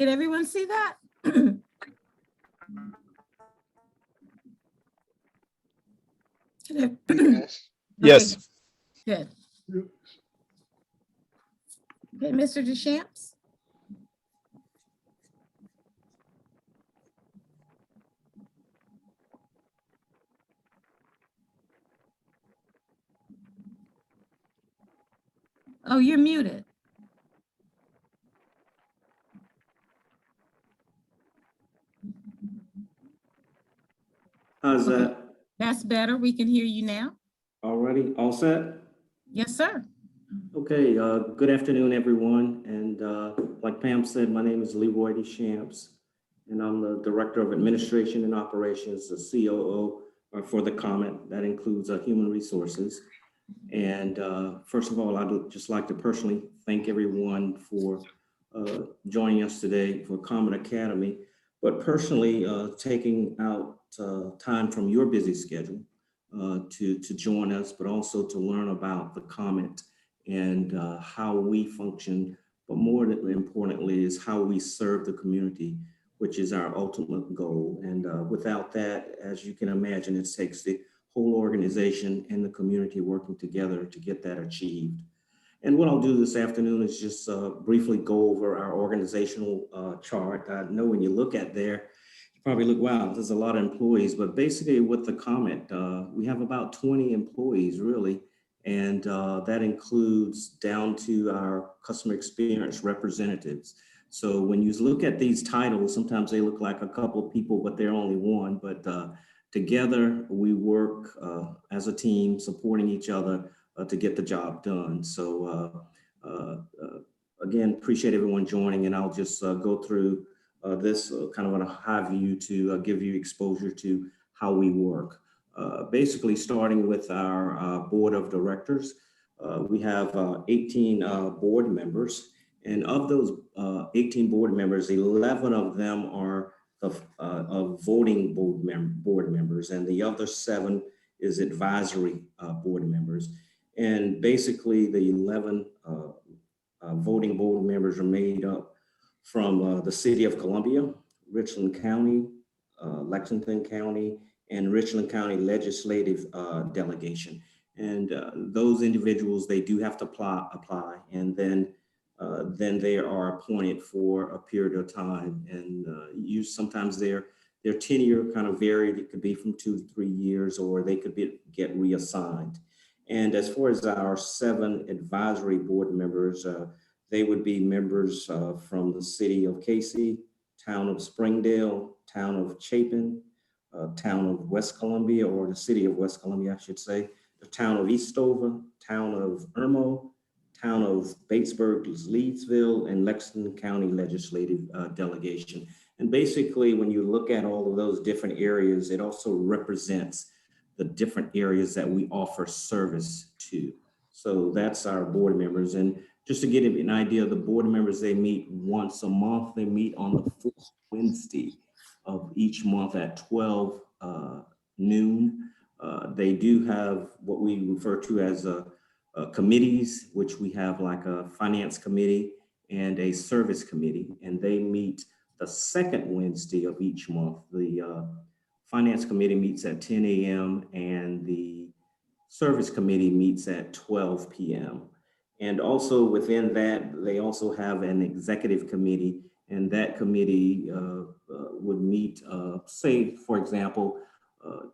Can everyone see that? Yes. Yes. Okay, good. Okay, Mr. Deschamps? Oh, you're muted. How's Okay. that? That's better. We can hear you now. Already all set? Yes, sir. Okay, good afternoon, everyone. And like Pam said, my name is Leroy Deschamps, and I'm the Director of Administration and Operations, the COO for the COMET. That includes Human Resources. And first of all, I'd just like to personally thank everyone for joining us today for COMET Academy, but personally taking out time from your busy schedule to join us, but also to learn about the COMET and how we function, but more importantly is how we serve the community, which is our ultimate goal. And without that, as you can imagine, it takes the whole organization and the community working together to get that achieved. And what I'll do this afternoon is just briefly go over our organizational chart. I know when you look at there, you probably look, wow, there's a lot of employees, but basically with the COMET, we have about 20 employees really. And that includes down to our customer experience representatives. So when you look at these titles, sometimes they look like a couple of people, but they're only one. But together we work as a team, supporting each other to get the job done. So again, appreciate everyone joining, and I'll just go through this kind of on a high view to give you exposure to how we work. Basically, starting with our board of directors, we have 18 board members, and of those 18 board members, 11 of them are of voting board members, and the other 7 is advisory board members. And basically, the 11 voting board members are made up from the City of Columbia, Richland County, Lexington County, and Richland County Legislative Delegation. And those individuals, they do have to apply, and then they are appointed for a period of time. And sometimes their tenure kind of varied. It could be from 2 to 3 years, or they could get reassigned. And as far as our 7 advisory board members, they would be members from the City of Casey, Town of Springdale, Town of Chapin, Town of West Columbia, or the City of West Columbia, I should say, the Town of Eastover, Town of Irmo, Town of Batesburg, Leedsville, and Lexington County Legislative Delegation. And basically, when you look at all of those different areas, it also represents the different areas that we offer service to. So that's our board members. And just to get an idea of the board members, they meet once a month. They meet on the first Wednesday of each month at 12 noon. They do have what we refer to as committees, which we have like a finance committee and a service committee, and they meet the second Wednesday of each month. The finance committee meets at 10 a.m. and the service committee meets at 12 p.m. And also within that, they also have an executive committee, and that committee would meet, say, for example,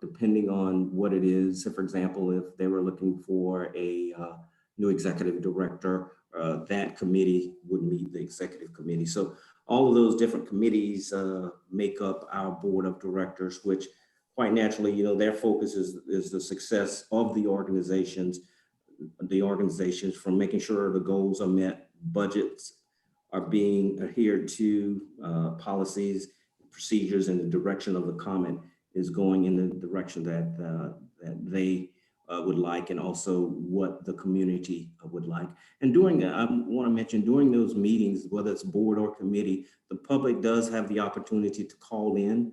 depending on what it is. So for example, if they were looking for a new executive director, that committee would meet the executive committee. So all of those different committees make up our board of directors, which quite naturally, their focus is the success of the organizations from making sure the goals are met, budgets are being adhered to, policies, procedures, and the direction of the COMET is going in the direction that they would like, and also what the community would like. And I want to mention, during those meetings, whether it's board or committee, the public does have the opportunity to call in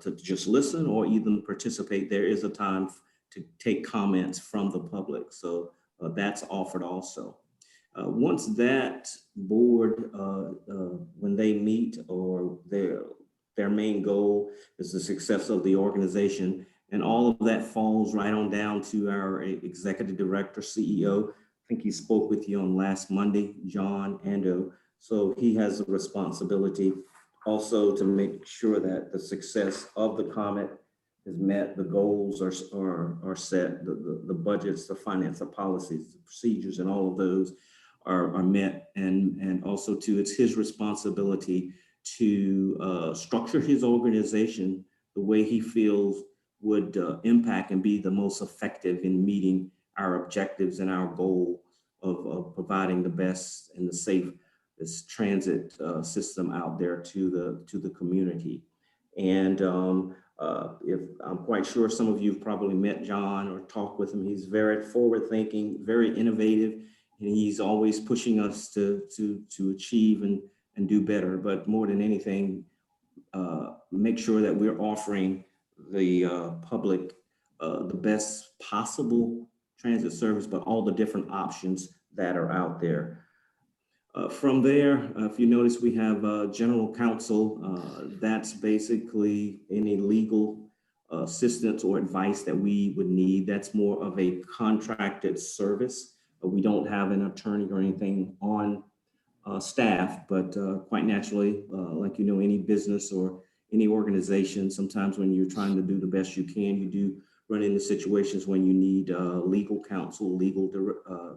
to just listen or even participate. There is a time to take comments from the public. So that's offered also. Once that board, when they meet, or their main goal is the success of the organization, and all of that falls right on down to our executive director, CEO. I think he spoke with you on last Monday, John Ando. So he has a responsibility also to make sure that the success of the COMET is met, the goals are set, the budgets, the finance, the policies, the procedures, and all of those are met. And also too, it's his responsibility to structure his organization the way he feels would impact and be the most effective in meeting our objectives and our goal of providing the best and the safest transit system out there to the community. And if I'm quite sure some of you have probably met John or talked with him, he's very forward-thinking, very innovative, and he's always pushing us to achieve and do better. But more than anything, make sure that we're offering the public the best possible transit service, but all the different options that are out there. From there, if you notice, we have general counsel. That's basically any legal assistance or advice that we would need. That's more of a contracted service. We don't have an attorney or anything on staff, but quite naturally, like any business or any organization, sometimes when you're trying to do the best you can, you do run into situations when you need legal counsel, legal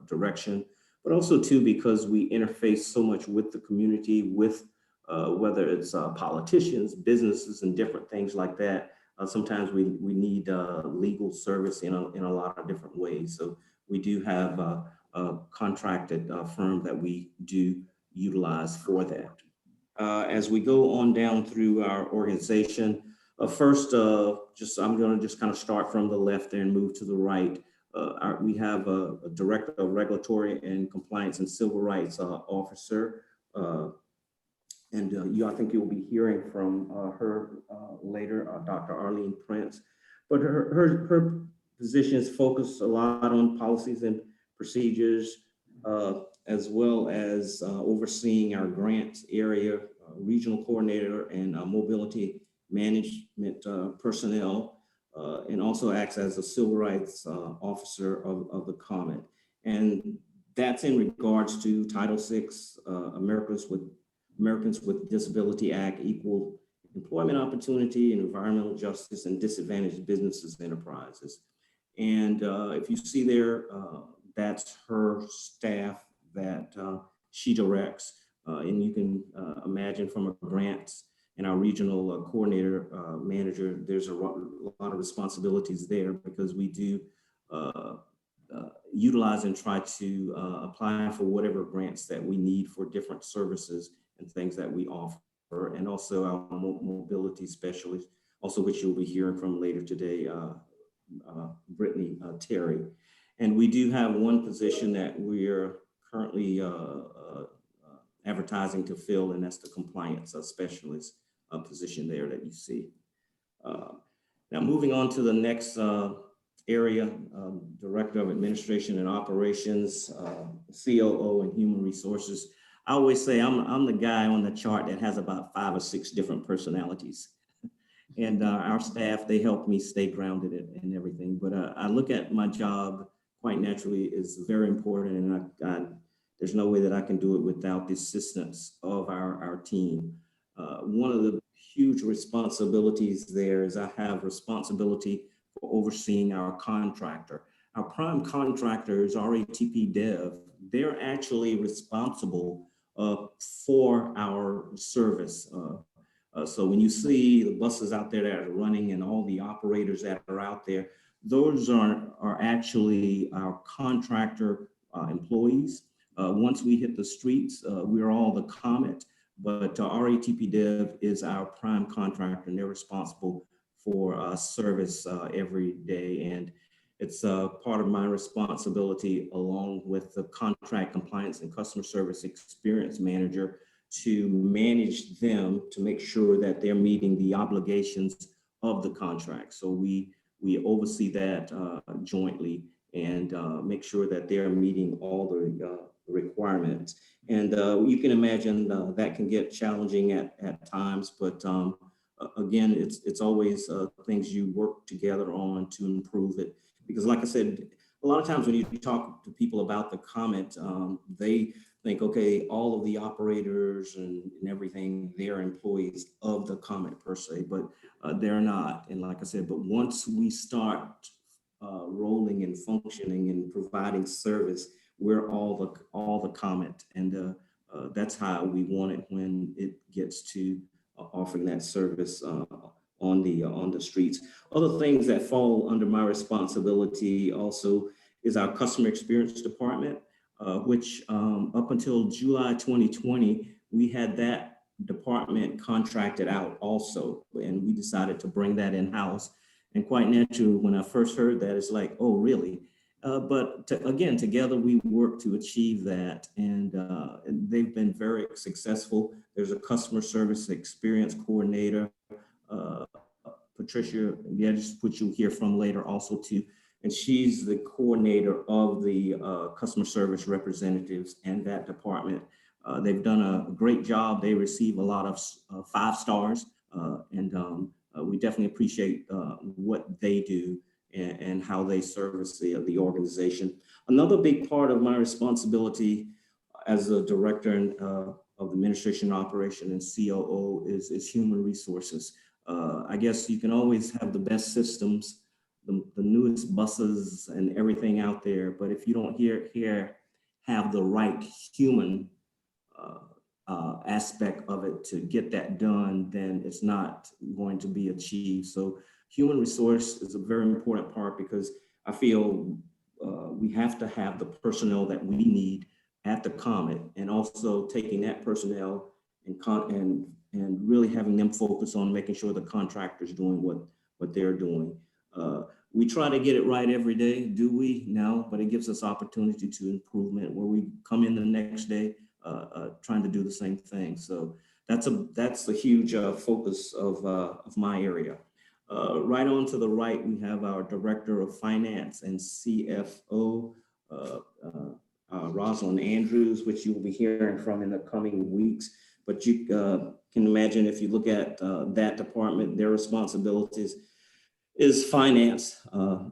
direction, but also too, because we interface so much with the community, with whether it's politicians, businesses, and different things like that. Sometimes we need legal service in a lot of different ways. So we do have a contracted firm that we do utilize for that. As we go on down through our organization, first, I'm going to just kind of start from the left there and move to the right. We have a Director of Regulatory and Compliance and Civil Rights Officer. I think you'll be hearing from her later, Dr. Arlene Prince. But her positions focus a lot on policies and procedures, as well as overseeing our grants area, regional coordinator, and mobility management personnel, and also acts as a civil rights officer of the COMET. And that's in regards to Title VI, Americans with Disability Act, Equal Employment Opportunity, and Environmental Justice, and Disadvantaged Businesses Enterprises. And if you see there, that's her staff that she directs. And you can imagine from a grants and our regional coordinator manager, there's a lot of responsibilities there, because we do utilize and try to apply for whatever grants that we need for different services and things that we offer. And also our mobility specialist, also which you'll be hearing from later today, Brittany Terry. And we do have one position that we're currently advertising to fill, and that's the compliance specialist position there that you see. Now moving on to the next area, Director of Administration and Operations, COO and Human Resources. I always say I'm the guy on the chart that has about 5 or 6 different personalities. And our staff, they help me stay grounded and everything. But I look at my job quite naturally is very important, and there's no way that I can do it without the assistance of our team. One of the huge responsibilities there is I have responsibility for overseeing our contractor. Our prime contractor is RATP Dev. They're actually responsible for our service. So when you see the buses out there that are running and all the operators that are out there, those are actually our contractor employees. Once we hit the streets, we're all the COMET, but RATP Dev is our prime contractor, and they're responsible for service every day. And it's part of my responsibility, along with the contract compliance and customer service experience manager, to manage them to make sure that they're meeting the obligations of the contract. So we oversee that jointly and make sure that they're meeting all the requirements. And you can imagine that can get challenging at times, but again, it's always things you work together on to improve it. Because like I said, a lot of times when you talk to people about the COMET, they think, okay, all of the operators and everything, they're employees of the COMET per se, but they're not. And like I said, but once we start rolling and functioning and providing service, we're all the COMET, and that's how we want it when it gets to offering that service on the streets. Other things that fall under my responsibility also is our customer experience department, which up until July 2020, we had that department contracted out also, and we decided to bring that in-house. And quite naturally, when I first heard that, it's like, oh, really? Again, together we work to achieve that, and they've been very successful. There's a customer service experience coordinator, Patricia, yeah, just put you here from later also too, and she's the coordinator of the customer service representatives and that department. They've done a great job. They receive a lot of 5 stars, and we definitely appreciate what they do and how they service the organization. Another big part of my responsibility as a director of administration and operation and COO is human resources. I guess you can always have the best systems, the newest buses and everything out there, but if you don't have the right human aspect of it to get that done, then it's not going to be achieved. So human resource is a very important part, because I feel we have to have the personnel that we need at the COMET, and also taking that personnel and really having them focus on making sure the contractor's doing what they're doing. We try to get it right every day, do we? No, but it gives us opportunity to improvement where we come in the next day trying to do the same thing. So that's a huge focus of my area. Right on to the right, we have our Director of Finance and CFO, Rosalind Andrews, which you will be hearing from in the coming weeks. But you can imagine, if you look at that department, their responsibilities is finance,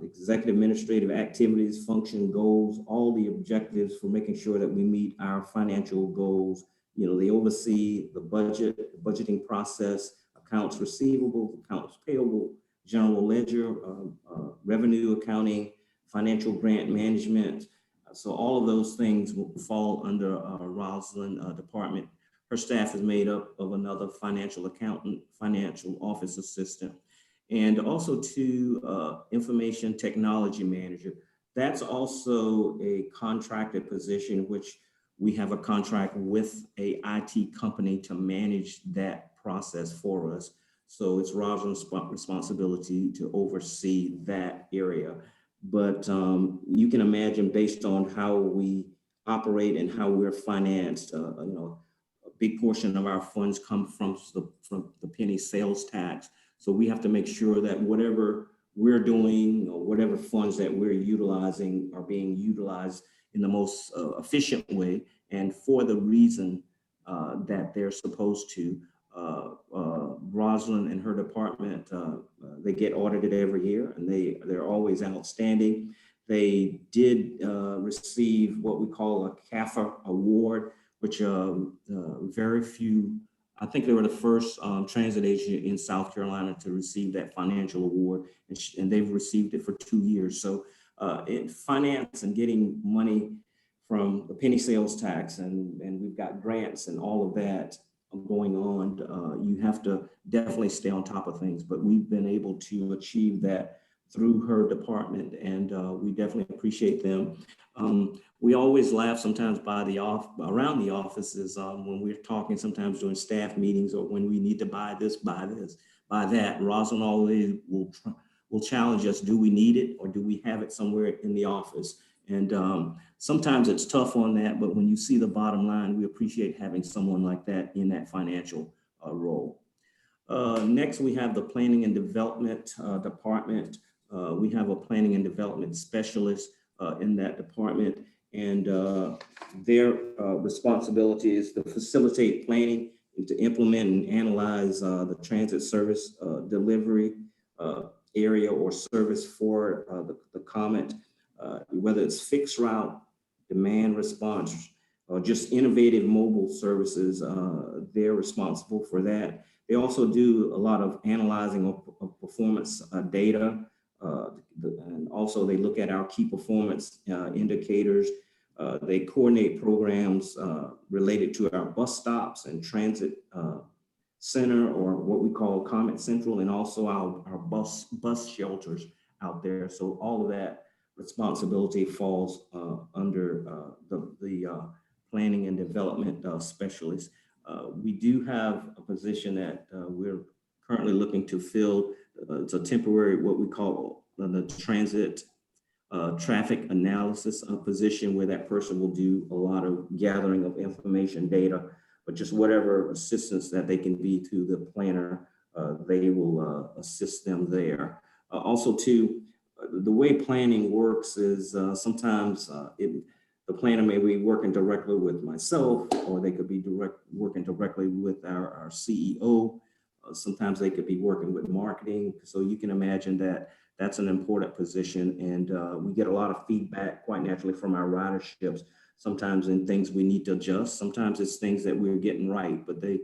executive administrative activities, function, goals, all the objectives for making sure that we meet our financial goals. You know, they oversee the budgeting process, accounts receivable, accounts payable, general ledger, revenue accounting, financial grant management. So all of those things will fall under Rosalind department. Her staff is made up of another financial accountant, financial office assistant, and also information technology manager. That's also a contracted position, which we have a contract with a IT company to manage that process for us. So it's Rosalind's responsibility to oversee that area. But you can imagine, based on how we operate and how we're financed, a big portion of our funds come from the penny sales tax. So we have to make sure that whatever we're doing or whatever funds that we're utilizing are being utilized in the most efficient way and for the reason that they're supposed to. Rosalind and her department, they get audited every year, and they're always outstanding. They did receive what we call a CAFA award, which very few, I think they were the first transit agency in South Carolina to receive that financial award, and they've received it for 2 years. So in finance and getting money from the penny sales tax, and we've got grants and all of that going on, you have to definitely stay on top of things. But we've been able to achieve that through her department, and we definitely appreciate them. We always laugh sometimes around the offices when we're talking, sometimes during staff meetings, or when we need to buy this, buy that. Rosalind always will challenge us: do we need it, or do we have it somewhere in the office? And sometimes it's tough on that, but when you see the bottom line, we appreciate having someone like that in that financial role. Next, we have the planning and development department. We have a planning and development specialist in that department. And their responsibility is to facilitate planning and to implement and analyze the transit service delivery area or service for the COMET, whether it's fixed route, demand response, or just innovative mobile services. They're responsible for that. They also do a lot of analyzing of performance data. And also they look at our key performance indicators. They coordinate programs related to our bus stops and transit center, or what we call COMET Central, and also our bus shelters out there. So all of that responsibility falls under the planning and development specialist. We do have a position that we're currently looking to fill. It's a temporary, what we call the transit traffic analysis position, where that person will do a lot of gathering of information, data, but just whatever assistance that they can be to the planner, they will assist them there. Also too, the way planning works is sometimes the planner may be working directly with myself, or they could be working directly with our CEO. Sometimes they could be working with marketing. So you can imagine that that's an important position. And we get a lot of feedback quite naturally from our riderships, sometimes in things we need to adjust. Sometimes it's things that we're getting right, but they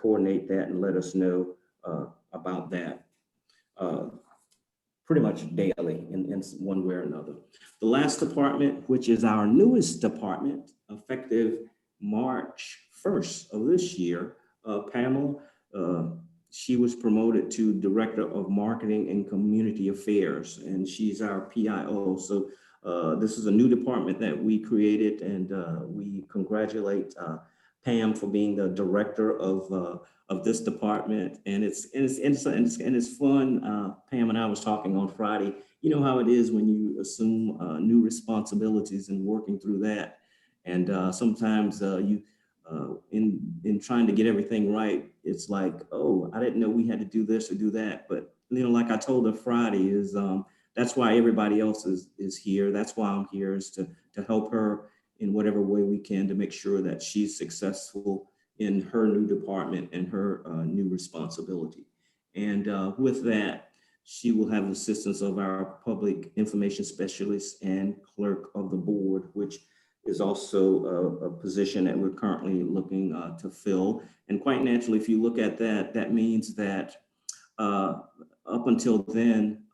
coordinate that and let us know about that pretty much daily in one way or another. The last department, which is our newest department, effective March 1st of this year, Pamela, she was promoted to Director of Marketing and Community Affairs, and she's our PIO. So this is a new department that we created, and we congratulate Pam for being the director of this department. And it's fun. Pam and I was talking on Friday. You know how it is when you assume new responsibilities and working through that. And sometimes in trying to get everything right, it's like, oh, I didn't know we had to do this or do that. But like I told her Friday, is that's why everybody else is here. That's why I'm here, is to help her in whatever way we can to make sure that she's successful in her new department and her new responsibility. And with that, she will have the assistance of our public information specialist and clerk of the board, which is also a position that we're currently looking to fill. And quite naturally, if you look at that, that means that up until then,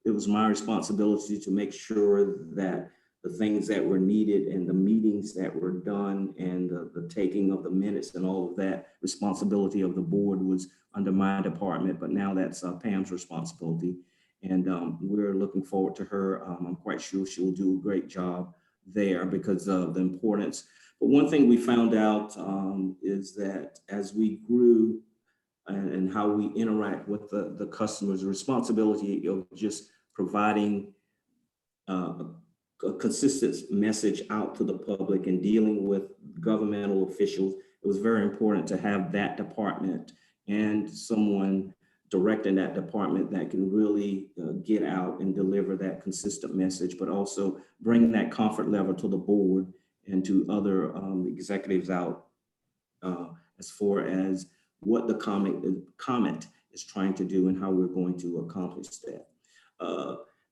it was my responsibility to make sure that the things that were needed and the meetings that were done and the taking of the minutes and all of that responsibility of the board was under my department. But now that's Pam's responsibility. And we're looking forward to her. I'm quite sure she will do a great job there because of the importance. But one thing we found out is that as we grew and how we interact with the customers, the responsibility of just providing a consistent message out to the public and dealing with governmental officials, it was very important to have that department and someone directing that department that can really get out and deliver that consistent message, but also bring that comfort level to the board and to other executives out as far as what the COMET is trying to do and how we're going to accomplish that.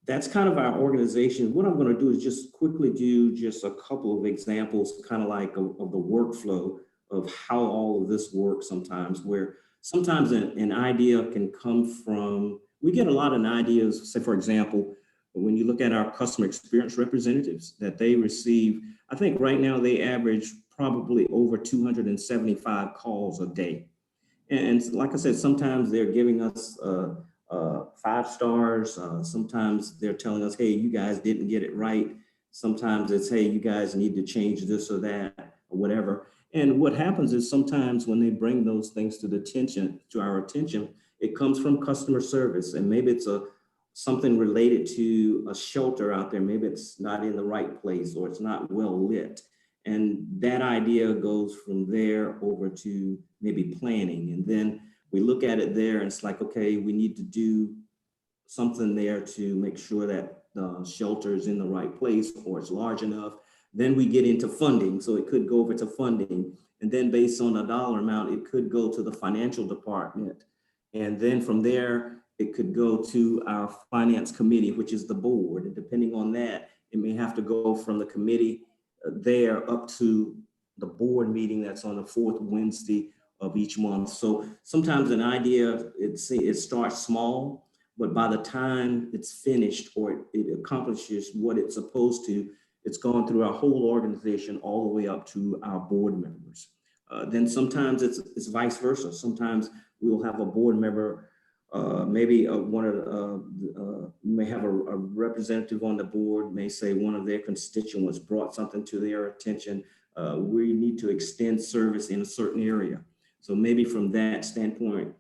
That's kind of our organization. What I'm going to do is just quickly do just a couple of examples, kind of like of the workflow of how all of this works sometimes, where sometimes an idea can come from, we get a lot of ideas, say, for example, when you look at our customer experience representatives that they receive, I think right now they average probably over 275 calls a day. And like I said, sometimes they're giving us 5 stars. Sometimes they're telling us, hey, you guys didn't get it right. Sometimes it's, hey, you guys need to change this or that or whatever. And what happens is sometimes when they bring those things to our attention, it comes from customer service. And maybe it's something related to a shelter out there. Maybe it's not in the right place or it's not well lit. And that idea goes from there over to maybe planning. And then we look at it there and it's like, okay, we need to do something there to make sure that the shelter is in the right place or it's large enough. Then we get into funding. So it could go over to funding. And then based on a dollar amount, it could go to the financial department. And then from there, it could go to our finance committee, which is the board. And depending on that, it may have to go from the committee there up to the board meeting that's on the fourth Wednesday of each month. So sometimes an idea, it starts small, but by the time it's finished or it accomplishes what it's supposed to, it's gone through our whole organization all the way up to our board members. Then sometimes it's vice versa. Sometimes we'll have a board member, maybe one of may have a representative on the board may say one of their constituents brought something to their attention. We need to extend service in a certain area. So maybe from that standpoint,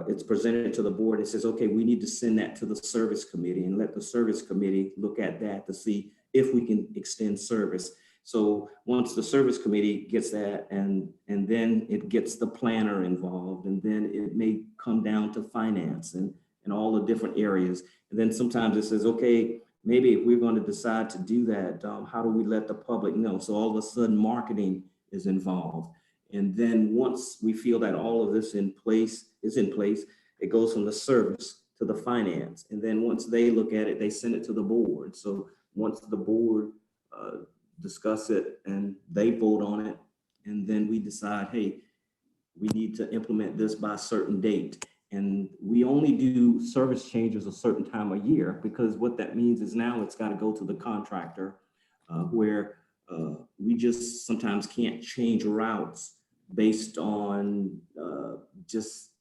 it's presented to the board and says, okay, we need to send that to the service committee and let the service committee look at that to see if we can extend service. So once the service committee gets that and then it gets the planner involved, and then it may come down to finance and all the different areas. And then sometimes it says, okay, maybe if we're going to decide to do that, how do we let the public know? So all of a sudden marketing is involved. And then once we feel that all of this is in place, it goes from the service to the finance. And then once they look at it, they send it to the board. So once the board discuss it and they vote on it, and then we decide, hey, we need to implement this by a certain date. And we only do service changes a certain time of year, because what that means is now it's got to go to the contractor, where we just sometimes can't change routes based on just,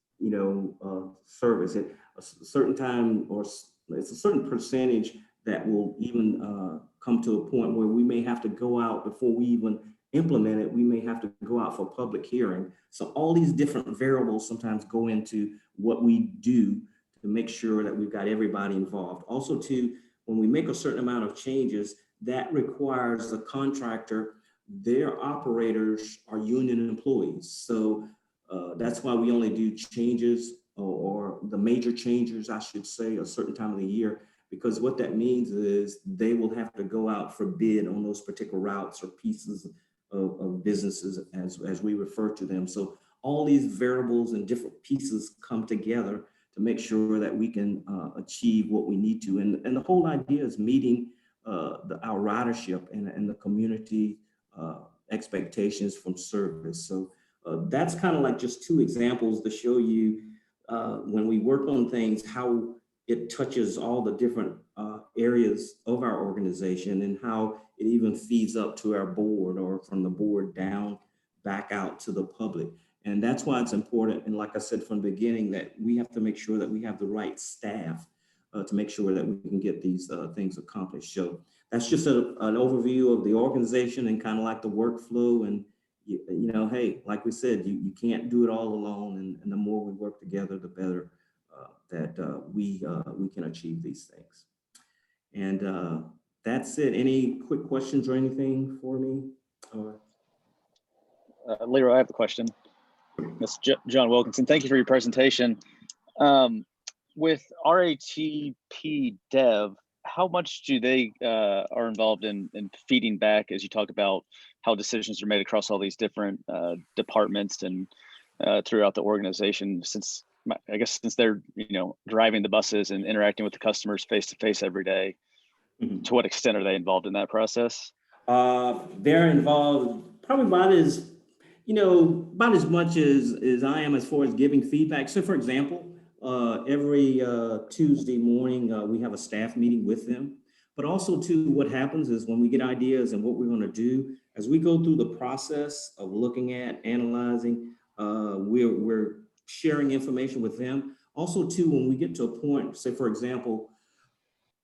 service. At a certain time, or it's a certain percentage that will even come to a point where we may have to go out before we even implement it. We may have to go out for public hearing. So all these different variables sometimes go into what we do to make sure that we've got everybody involved. Also too, when we make a certain amount of changes, that requires the contractor, their operators are union employees. So that's why we only do changes or the major changes, I should say, a certain time of the year, because what that means is they will have to go out for bid on those particular routes or pieces of businesses as we refer to them. So all these variables and different pieces come together to make sure that we can achieve what we need to. And the whole idea is meeting our ridership and the community expectations from service. So that's kind of like just two examples to show you when we work on things, how it touches all the different areas of our organization and how it even feeds up to our board or from the board down back out to the public. And that's why it's important. And like I said from the beginning, that we have to make sure that we have the right staff to make sure that we can get these things accomplished. So that's just an overview of the organization and kind of like the workflow. And, hey, like we said, you can't do it all alone. And the more we work together, the better that we can achieve these things. And that's it. Any quick questions or anything for me? Leroy, I have a question. That's John Wilkinson. Thank you for your presentation. With RATP Dev, how much do they are involved in feeding back, as you talk about how decisions are made across all these different departments and throughout the organization? Since I guess since they're driving the buses and interacting with the customers face to face every day, to what extent are they involved in that process? They're involved probably about as much as I am as far as giving feedback. So for example, every Tuesday morning, we have a staff meeting with them. But also too, what happens is when we get ideas and what we're going to do, as we go through the process of looking at, analyzing, we're sharing information with them. Also too, when we get to a point, say for example,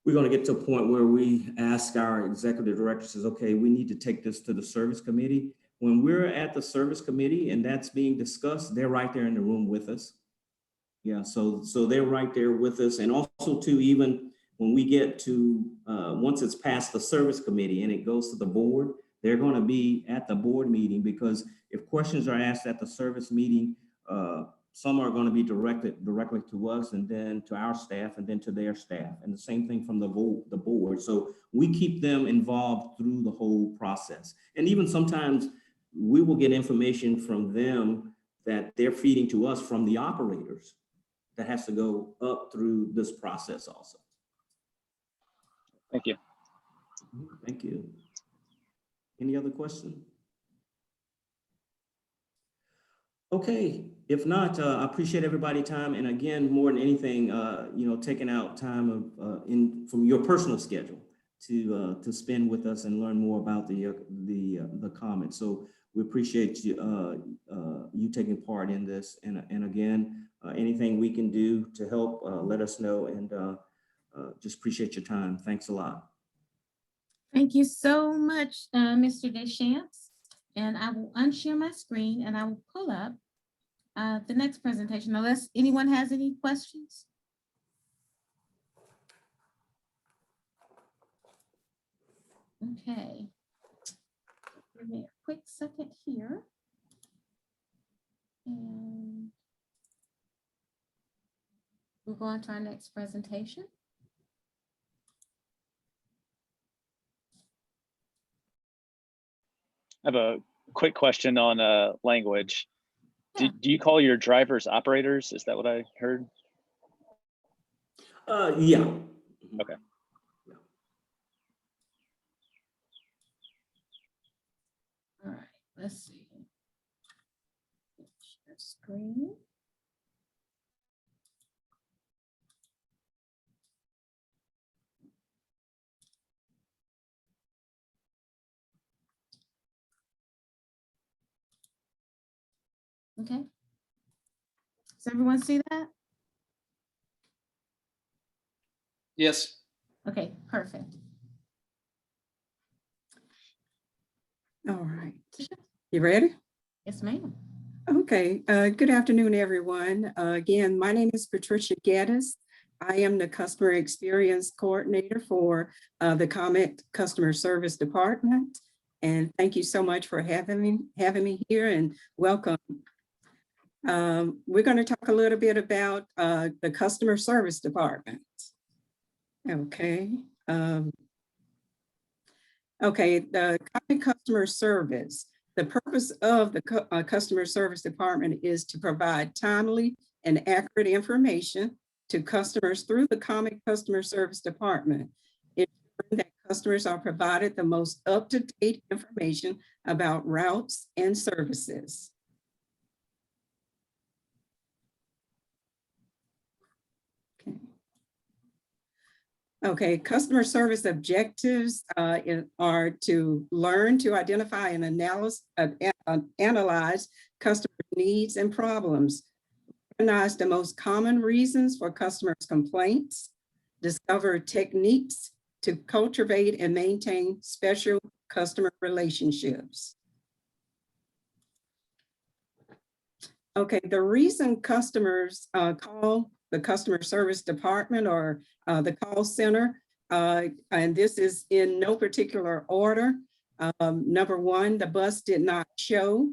we're going to get to a point where we ask our executive director, says, okay, we need to take this to the service committee. When we're at the service committee and that's being discussed, they're right there in the room with us. Yeah, so they're right there with us. And also too, even when we get to, once it's past the service committee and it goes to the board, they're going to be at the board meeting, because if questions are asked at the service meeting, some are going to be directed directly to us and then to our staff and then to their staff. And the same thing from the board. So we keep them involved through the whole process. And even sometimes we will get information from them that they're feeding to us from the operators that has to go up through this process also. Thank you. Thank you. Any other questions? Okay, if not, I appreciate everybody's time. And again, more than anything, taking out time from your personal schedule to spend with us and learn more about the COMET. So we appreciate you taking part in this. And again, anything we can do to help, let us know. And just appreciate your time. Thanks a lot. Thank you so much, Mr. Deschamps. And I will unshare my screen and I will pull up the next presentation, unless anyone has any questions. Okay. Give me a quick second here. And we'll go on to our next presentation. I have a quick question on language. Yeah. Do you call your drivers operators? Is that what I heard? Yeah. Okay. All right, let's see. Share screen. Okay. Does everyone see that? Yes. Okay, perfect. All right. You ready? Yes, ma'am. Okay. Good afternoon, everyone. Again, my name is Patricia Geddes. I am the Customer Experience Coordinator for the COMET Customer Service Department. And thank you so much for having me here, and welcome. We're going to talk a little bit about the Customer Service Department. Okay. Okay, the COMET Customer Service. The purpose of the Customer Service Department is to provide timely and accurate information to customers through the COMET Customer Service Department. Ensuring that customers are provided the most up-to-date information about routes and services. Okay, customer service objectives are to learn to identify and analyze customer needs and problems, recognize the most common reasons for customers' complaints, discover techniques to cultivate and maintain special customer relationships. Okay, the reason customers call the customer service department or the call center, and this is in no particular order. Number one, the bus did not show.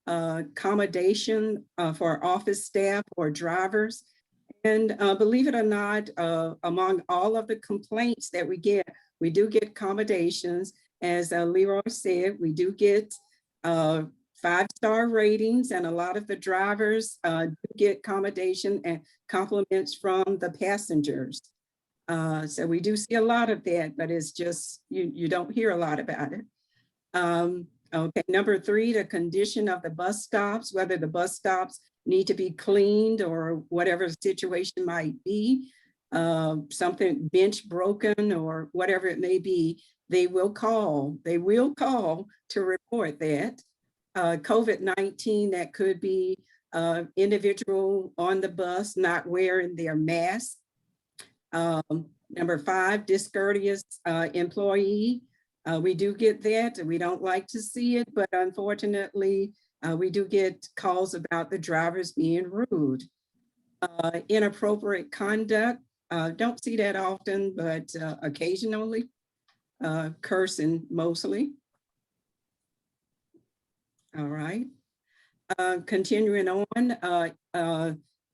Accommodation for office staff or drivers. And believe it or not, among all of the complaints that we do get accommodations. As Leroy said, we do get 5-star ratings, and a lot of the drivers do get accommodation and compliments from the passengers. So we do see a lot of that, but it's just, you don't hear a lot about it. Okay, number 3, the condition of the bus stops, whether the bus stops need to be cleaned or whatever the situation might be, something bench broken or whatever it may be, they will call to report that. COVID-19, that could be individual on the bus not wearing their mask. Number 5, discourteous employee. We do get that, and we don't like to see it, but unfortunately, we do get calls about the drivers being rude. Inappropriate conduct, don't see that often, but occasionally, cursing mostly. All right. Continuing on,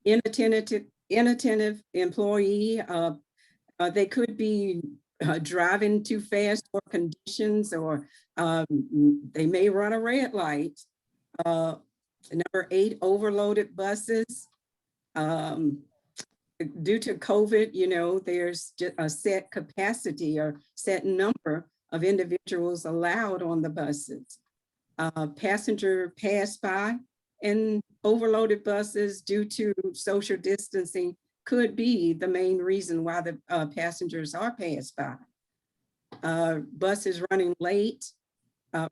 inattentive employee, they could be driving too fast for conditions, or they may run a red light. Number 8, overloaded buses. Due to COVID, you know, there's just a set capacity or set number of individuals allowed on the buses. Passenger pass by, and overloaded buses due to social distancing could be the main reason why the passengers are passed by. Buses running late,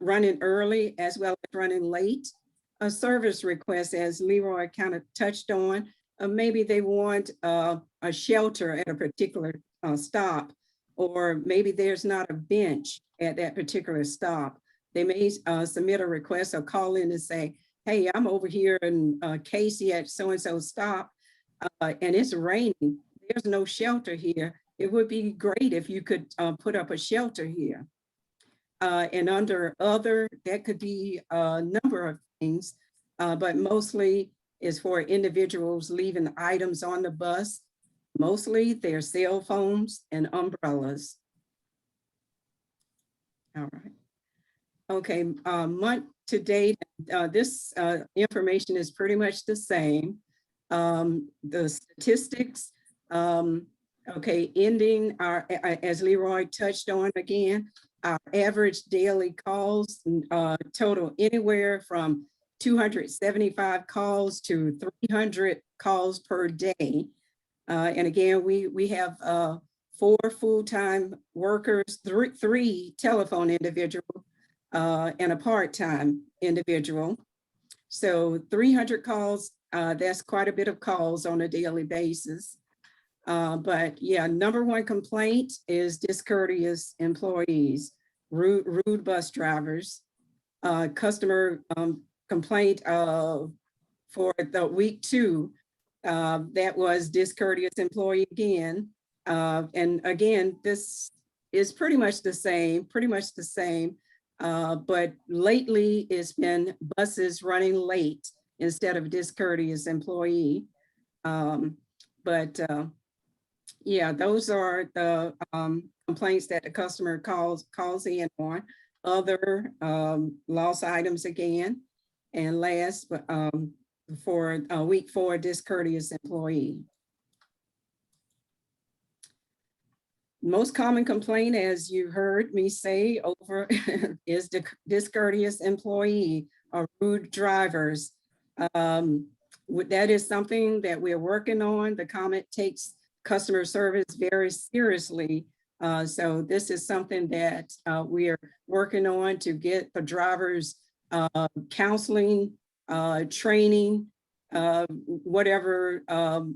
running early, as well as running late. A service request, as Leroy kind of touched on, maybe they want a shelter at a particular stop, or maybe there's not a bench at that particular stop. They may submit a request or call in and say, hey, I'm over here in Casey at so-and-so stop, and it's raining. There's no shelter here. It would be great if you could put up a shelter here. And under other, that could be a number of things, but mostly is for individuals leaving items on the bus, mostly their cell phones and umbrellas. All right. Okay, month to date, this information is pretty much the same. The statistics, okay, ending our, as Leroy touched on again, our average daily calls total anywhere from 275 calls to 300 calls per day. And again, we have 4 full-time workers, three telephone individuals, and a part-time individual. So 300 calls, that's quite a bit of calls on a daily basis. But yeah, number 1 complaint is discourteous employees, rude bus drivers. Customer complaint for the week 2, that was discourteous employee again. And again, this is pretty much the same, but lately it's been buses running late instead of discourteous employee. Yeah, those are the complaints that the customer calls in on. Other lost items again. And last, for week 4, discourteous employee. Most common complaint, as you heard me say over, is the discourteous employee or rude drivers. That is something that we're working on. The COMET takes customer service very seriously. So this is something that we are working on to get the drivers counseling, training, whatever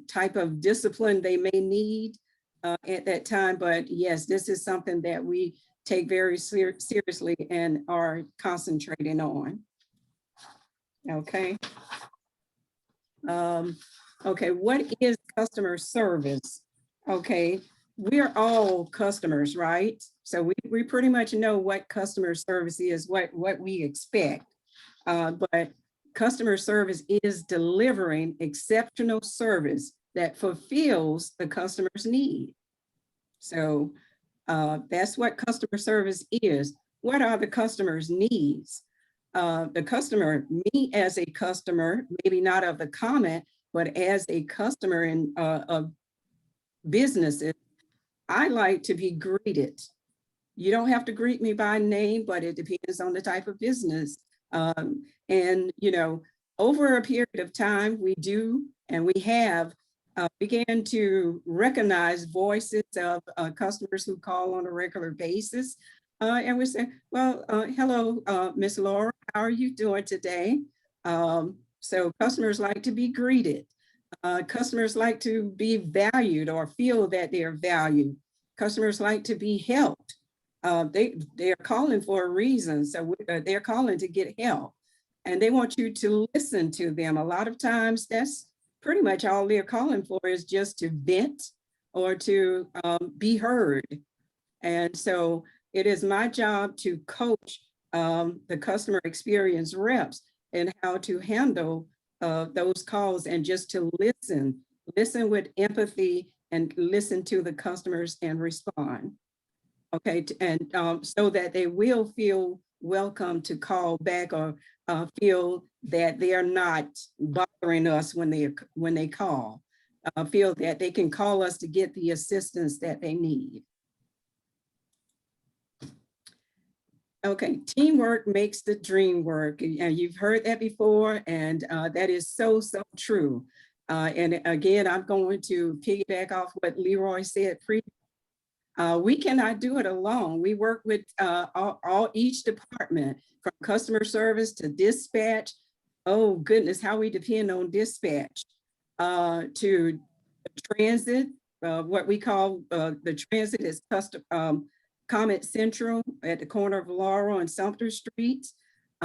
type of discipline they may need at that time. But yes, this is something that we take very seriously and are concentrating on. Okay. Okay, what is customer service? Okay, we're all customers, right? So we pretty much know what customer service is, what we expect. But customer service is delivering exceptional service that fulfills the customer's need. So that's what customer service is. What are the customer's needs? The customer, me as a customer, maybe not of the COMET, but as a customer in of businesses, I like to be greeted. You don't have to greet me by name, but it depends on the type of business. And, you know, over a period of time, we do, and we have began to recognize voices of customers who call on a regular basis. And we say, well, hello, Miss Laura, how are you doing today? So customers like to be greeted. Customers like to be valued or feel that they're valued. Customers like to be helped. They're calling for a reason. So they're calling to get help. And they want you to listen to them. A lot of times that's pretty much all they're calling for, is just to vent or to be heard. And so it is my job to coach the customer experience reps and how to handle those calls and just to listen with empathy and listen to the customers and respond. Okay, and so that they will feel welcome to call back or feel that they are not bothering us when they call. Feel that they can call us to get the assistance that they need. Okay, teamwork makes the dream work. You've heard that before, and that is so, so true. And again, I'm going to piggyback off what Leroy said previously. We cannot do it alone. We work with each department, from customer service to dispatch. Oh goodness, how we depend on dispatch, to transit. What we call the transit is COMET Central at the corner of Laurel and Sumter Streets,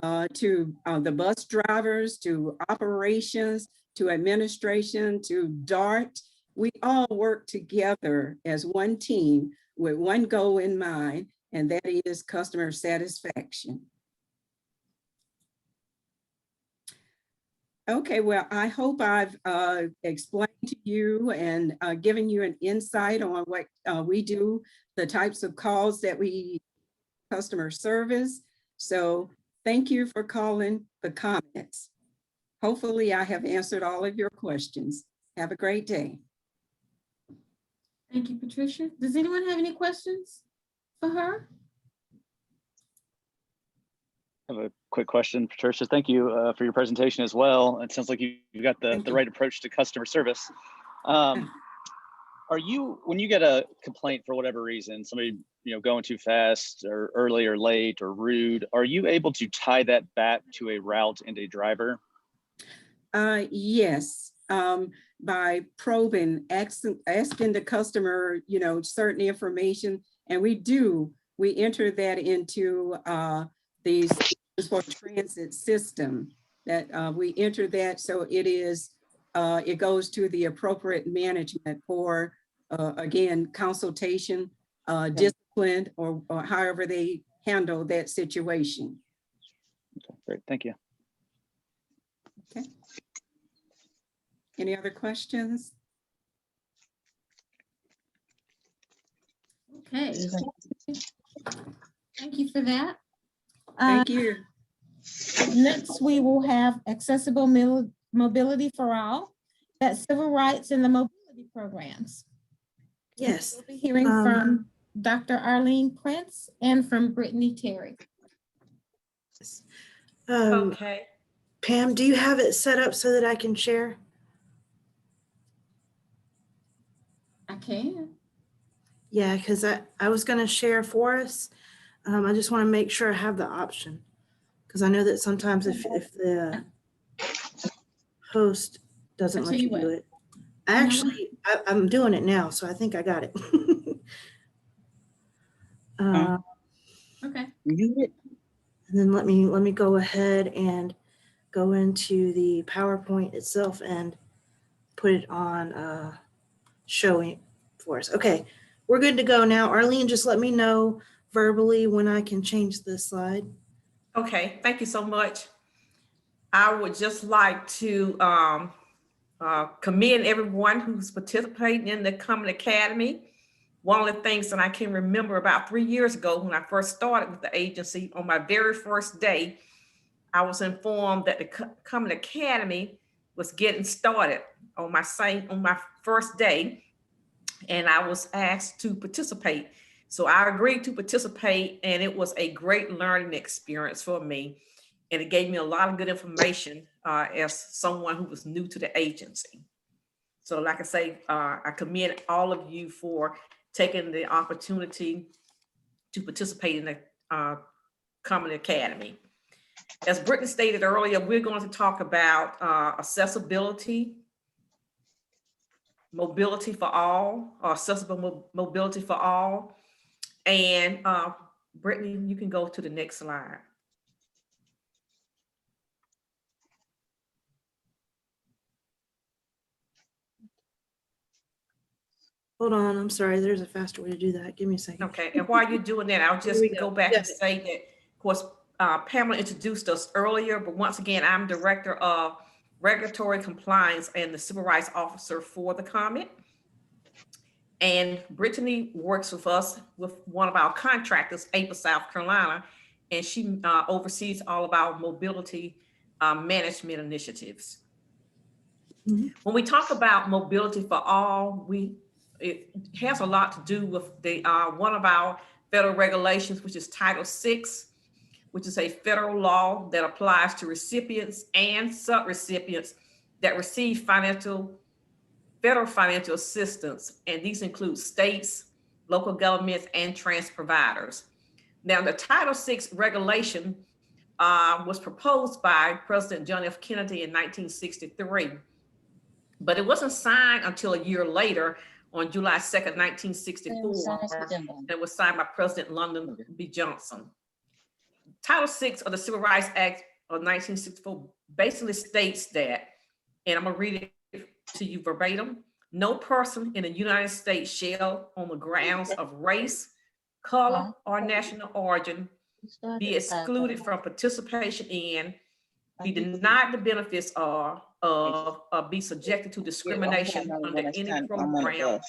to the bus drivers, to operations, to administration, to DART. We all work together as one team with one goal in mind, and that is customer satisfaction. Okay, well, I hope I've explained to you and given you an insight on what we do, the types of calls that we customer service. So thank you for calling the COMET. Hopefully I have answered all of your questions. Have a great day. Thank you, Patricia. Does anyone have any questions for her? I have a quick question, Patricia. Thank you for your presentation as well. It sounds like you've got the right approach to customer service. Are you, when you get a complaint for whatever reason, somebody going too fast or early or late or rude, are you able to tie that back to a route and a driver? Yes, by probing, asking the customer, certain information, and we enter that into the for transit system, that we enter that, so it goes to the appropriate management for again, consultation, discipline, or however they handle that situation. Okay, great, thank you. Okay. Any other questions? Okay. Thank you for that. Thank you. Next, we will have accessible mobility for all, that's civil rights and the mobility programs. Yes. We'll be hearing from Dr. Arlene Prince and from Brittany Terry. Okay. Pam, do you have it set up so that I can share? I can. Yeah, because I was going to share for us. I just want to make sure I have the option, because I know that sometimes if the host doesn't let you do it. Actually, I'm doing it now, so I think I got it. Okay. And then let me go ahead and go into the PowerPoint itself and put it on showing for us. Okay, we're good to go now. Arlene, just let me know verbally when I can change this slide. Okay, thank you so much. I would just like to commend everyone who's participating in the COMET Academy. One of the things that I can remember about 3 years ago when I first started with the agency, on my very first day, I was informed that the COMET Academy was getting started on my first day, and I was asked to participate. So I agreed to participate, and it was a great learning experience for me. And it gave me a lot of good information as someone who was new to the agency. So like I say, I commend all of you for taking the opportunity to participate in the COMET Academy. As Brittany stated earlier, we're going to talk about accessibility, mobility for all, or accessible mobility for all. And Brittany, you can go to the next slide. Hold on, I'm sorry. There's a faster way to do that. Give me a second. Okay, and while you're doing that, I'll just go back and say that, of course, Pamela introduced us earlier, but once again, I'm Director of Regulatory Compliance and the Civil Rights Officer for the COMET. And Brittany works with us with one of our contractors, APA South Carolina, and she oversees all of our mobility management initiatives. Mhm. When we talk about mobility for all, it has a lot to do with the one of our federal regulations, which is Title VI, which is a federal law that applies to recipients and subrecipients that receive federal financial assistance, and these include states, local governments, and transit providers. Now, the Title VI regulation was proposed by President John F. Kennedy in 1963, but it wasn't signed until a year later on July 2nd, 1964, and it was signed by President Lyndon B. Johnson. Title VI of the Civil Rights Act of 1964 basically states that, and I'm gonna read it to you verbatim: no person in the United States shall, on the grounds of race, color, or national origin, be excluded from participation in, be denied the benefits of, or be subjected to discrimination under any program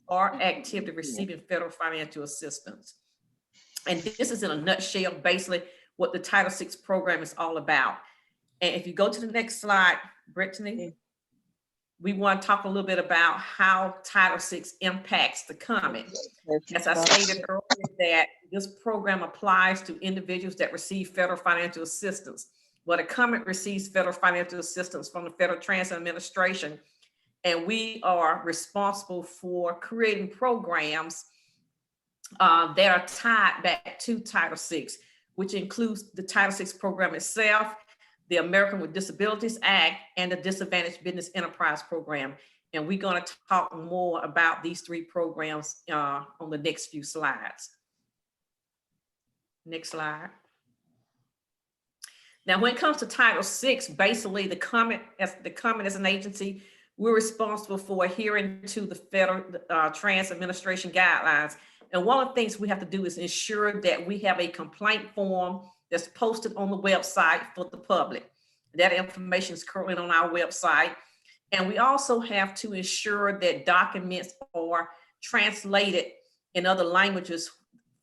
or activity receiving federal financial assistance. And this is in a nutshell, basically what the Title VI program is all about. And if you go to the next slide, Brittany, we want to talk a little bit about how Title VI impacts the COMET. As I stated earlier, that this program applies to individuals that receive federal financial assistance. Well, the COMET receives federal financial assistance from the Federal Transit Administration, and we are responsible for creating programs that are tied back to Title VI, which includes the Title VI program itself, the American with Disabilities Act, and the Disadvantaged Business Enterprise Program. And we're going to talk more about these three programs on the next few slides. Next slide. Now, when it comes to Title VI, basically the COMET as an agency, we're responsible for adhering to the Federal Transit Administration guidelines. And one of the things we have to do is ensure that we have a complaint form that's posted on the website for the public. That information is currently on our website. And we also have to ensure that documents are translated in other languages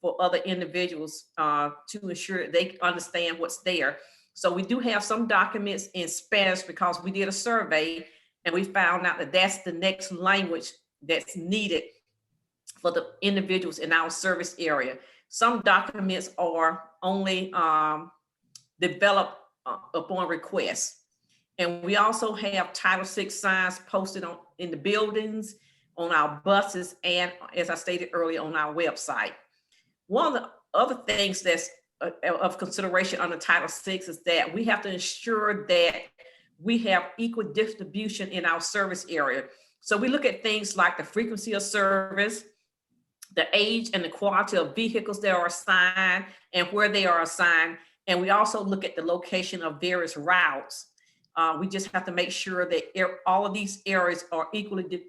for other individuals to ensure that they understand what's there. So we do have some documents in Spanish because we did a survey and we found out that that's the next language that's needed for the individuals in our service area. Some documents are only developed upon request. And we also have Title VI signs posted in the buildings, on our buses, and as I stated earlier, on our website. One of the other things that's of consideration under Title VI is that we have to ensure that we have equal distribution in our service area. So we look at things like the frequency of service, the age and the quality of vehicles that are assigned and where they are assigned. And we also look at the location of various routes. We just have to make sure that all of these areas are equally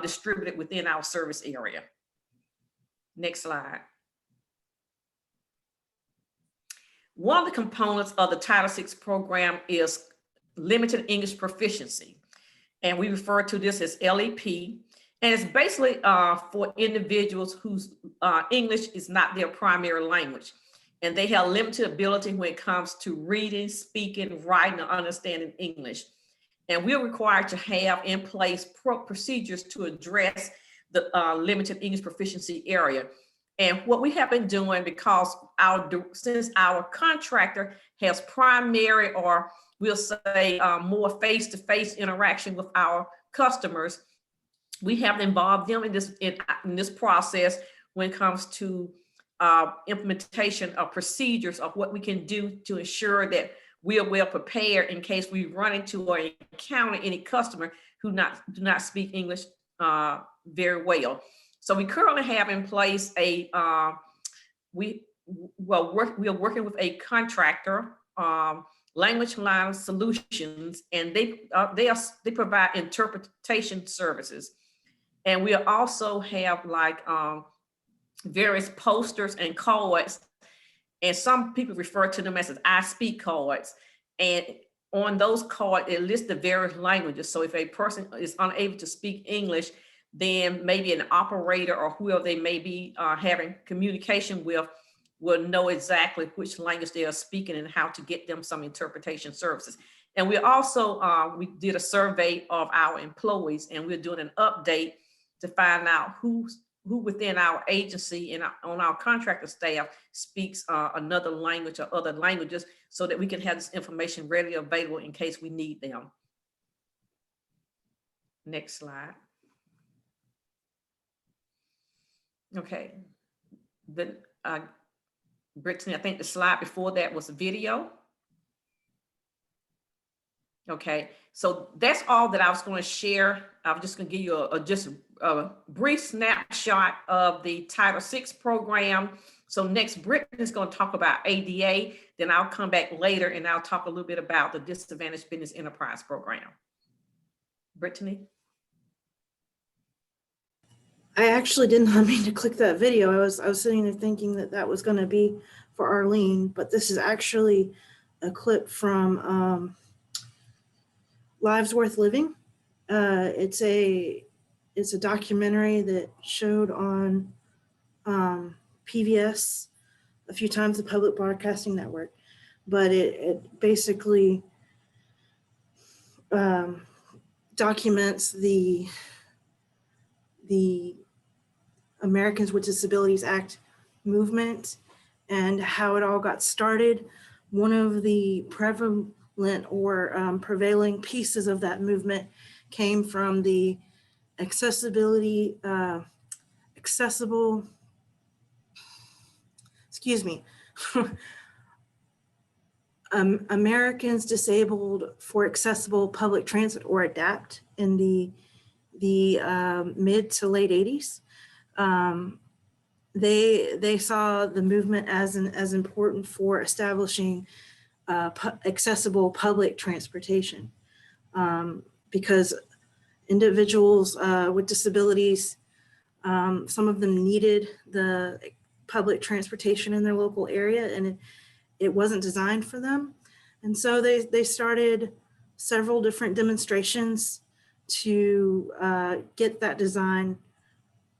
distributed within our service area. Next slide. One of the components of the Title VI program is limited English proficiency. And we refer to this as LEP. And it's basically for individuals whose English is not their primary language. And they have limited ability when it comes to reading, speaking, writing, and understanding English. And we're required to have in place procedures to address the limited English proficiency area. And what we have been doing, because since our contractor has primary, or we'll say more face-to-face interaction with our customers, we have involved them in this process when it comes to implementation of procedures of what we can do to ensure that we are well prepared in case we run into or encounter any customer who do not speak English very well. So we currently have in place we are working with a contractor, Language Line Solutions, and they provide interpretation services. And we also have like various posters and cards And some people refer to them as I speak cards. And on those cards, it lists the various languages. So if a person is unable to speak English, then maybe an operator or whoever they may be having communication with will know exactly which language they are speaking and how to get them some interpretation services. And we also, we did a survey of our employees, and we're doing an update to find out who within our agency and on our contractor staff speaks another language or other languages, so that we can have this information readily available in case we need them. Next slide. Okay. Brittany, I think the slide before that was a video. Okay, so that's all that I was going to share. I'm just going to give you just a brief snapshot of the Title VI program. So next, Brittany is going to talk about ADA. Then I'll come back later and I'll talk a little bit about the Disadvantaged Business Enterprise program. Brittany? I actually did not mean to click that video. I was sitting there thinking that that was going to be for Arlene, but this is actually a clip from Lives Worth Living. It's a documentary that showed on PBS a few times, the Public Broadcasting Network, but it basically documents the Americans with Disabilities Act movement and how it all got started. One of the prevalent or prevailing pieces of that movement came from the Americans Disabled for Accessible Public Transit, or ADAPT, in the mid to late 80s. They saw the movement as important for establishing accessible public transportation, because individuals with disabilities, some of them needed the public transportation in their local area, and it wasn't designed for them. And so they started several different demonstrations to get that design,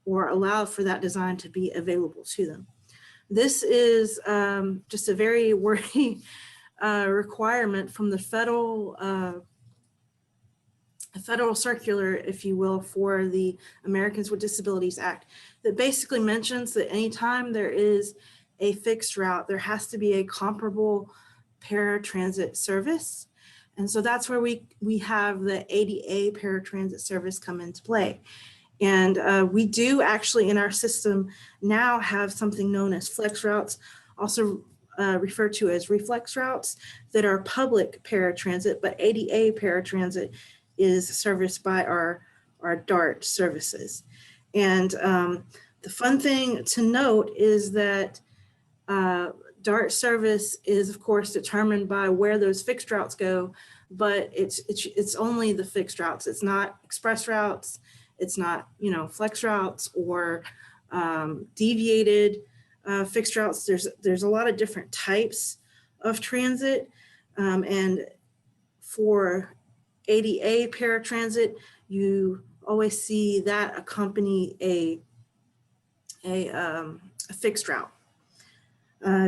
or allow for that design to be available to them. This is just a very wordy requirement from the federal circular, if you will, for the Americans with Disabilities Act, that basically mentions that anytime there is a fixed route, there has to be a comparable paratransit service. And so that's where we have the ADA paratransit service come into play. And we do actually in our system now have something known as flex routes, also referred to as reflex routes, that are public paratransit, but ADA paratransit is serviced by our DART services. And the fun thing to note is that DART service is of course determined by where those fixed routes go, but it's only the fixed routes. It's not express routes. It's not, flex routes or deviated fixed routes. There's a lot of different types of transit, and for ADA paratransit, you always see that accompany a fixed route,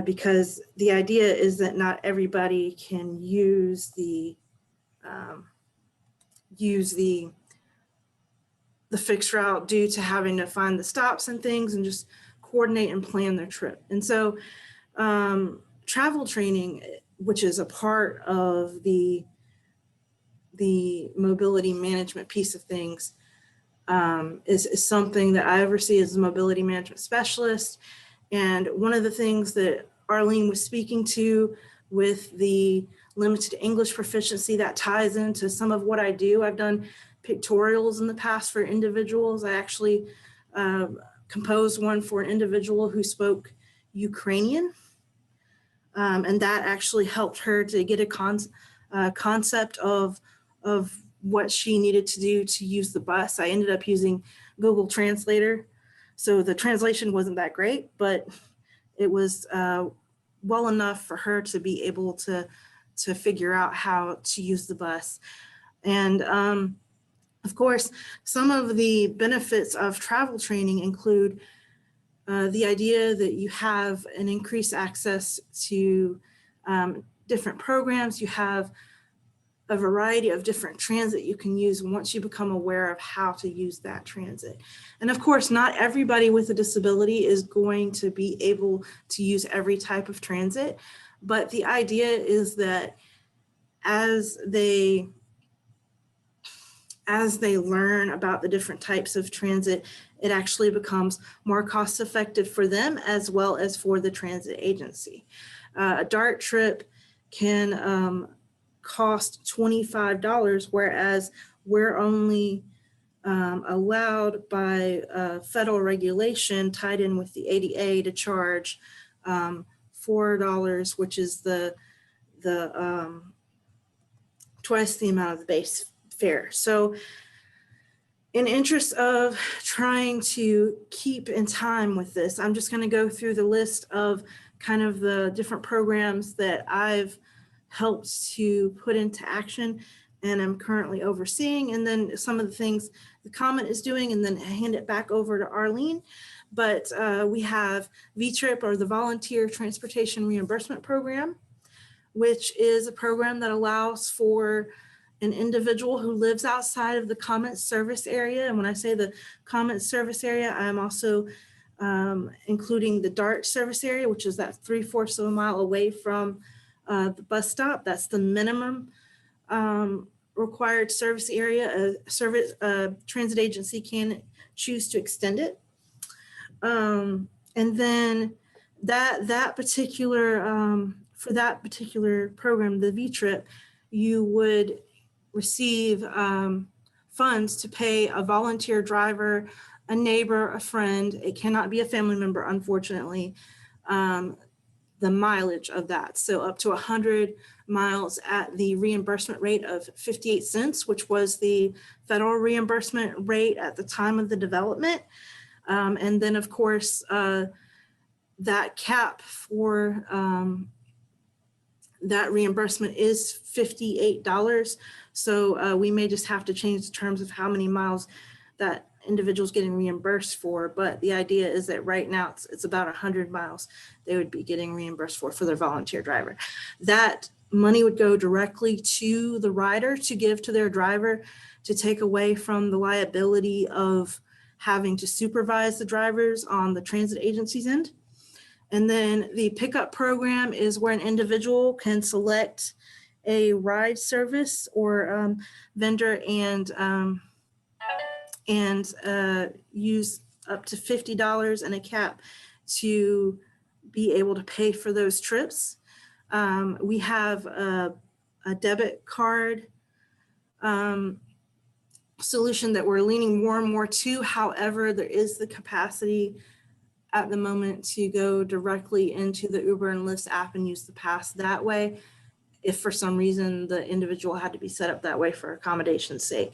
because the idea is that not everybody can use the fixed route due to having to find the stops and things and just coordinate and plan their trip. And so travel training, which is a part of the mobility management piece of things, is something that I oversee as a mobility management specialist. And one of the things that Arlene was speaking to with the limited English proficiency, that ties into some of what I do. I've done pictorials in the past for individuals. I actually composed one for an individual who spoke Ukrainian. And that actually helped her to get a concept of what she needed to do to use the bus. I ended up using Google Translator. So the translation wasn't that great, but it was well enough for her to be able to figure out how to use the bus. And of course, some of the benefits of travel training include the idea that you have an increased access to different programs. You have a variety of different transit you can use once you become aware of how to use that transit. And of course, not everybody with a disability is going to be able to use every type of transit, but the idea is that as they learn about the different types of transit, it actually becomes more cost effective for them as well as for the transit agency. A DART trip can cost $25, whereas we're only allowed by federal regulation tied in with the ADA to charge $4, which is the twice the amount of the base fare. So in interest of trying to keep in time with this, I'm just going to go through the list of kind of the different programs that I've helped to put into action and I'm currently overseeing, and then some of the things the COMET is doing, and then hand it back over to Arlene. But we have VTRIP, or the Volunteer Transportation Reimbursement Program, which is a program that allows for an individual who lives outside of the COMET service area. And when I say the COMET service area, I'm also including the DART service area, which is that 3/4 of a mile away from the bus stop. That's the minimum required service area. A transit agency can choose to extend it. And then that particular, for that particular program, the VTRIP, you would receive funds to pay a volunteer driver, a neighbor, a friend. It cannot be a family member, unfortunately, the mileage of that. So up to 100 miles at the reimbursement rate of 58 cents, which was the federal reimbursement rate at the time of the development. And then of course, that cap for that reimbursement is $58. So we may just have to change the terms of how many miles that individuals getting reimbursed for. But the idea is that right now it's about 100 miles they would be getting reimbursed for their volunteer driver. That money would go directly to the rider to give to their driver, to take away from the liability of having to supervise the drivers on the transit agency's end. And then the pickup program is where an individual can select a ride service or vendor and use up to $50 and a cap to be able to pay for those trips. We have a debit card solution that we're leaning more and more to. However, there is the capacity at the moment to go directly into the Uber and Lyft app and use the pass that way, if for some reason the individual had to be set up that way for accommodation's sake.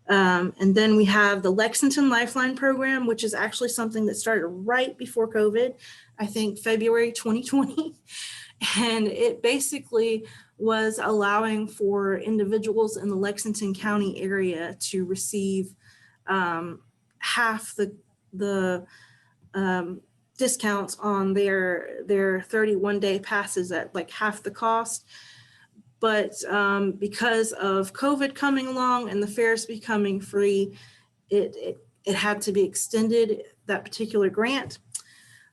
And then we have the Lexington Lifeline program, which is actually something that started right before COVID, I think February 2020. And it basically was allowing for individuals in the Lexington County area to receive half the discounts on their 31-day passes at like half the cost. But because of COVID coming along and the fares becoming free, it had to be extended, that particular grant.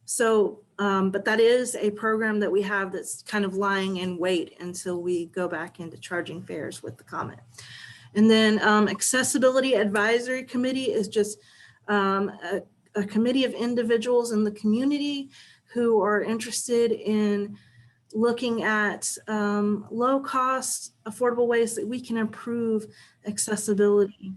So, but that is a program that we have that's kind of lying in wait until we go back into charging fares with the COMET. And then Accessibility Advisory Committee is just a committee of individuals in the community who are interested in looking at low cost, affordable ways that we can improve accessibility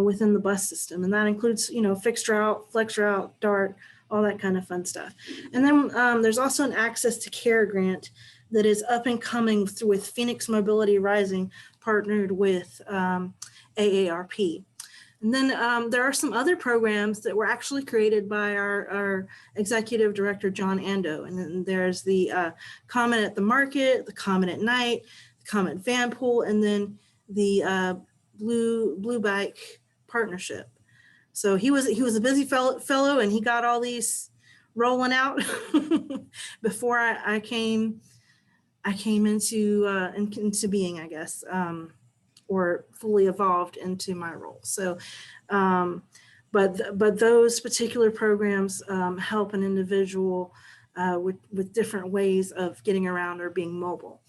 within the bus system. And that includes, fixed route, flex route, DART, all that kind of fun stuff. And then there's also an Access to Care grant that is up and coming with Phoenix Mobility Rising, partnered with AARP. And then there are some other programs that were actually created by our executive director, John Ando. And then there's the COMET at the Market, the COMET at Night, the COMET Van Pool, and then the Blue Bike Partnership. So he was a busy fellow, and he got all these rolling out before I came into being, I guess, or fully evolved into my role. So, but those particular programs help an individual with different ways of getting around or being mobile.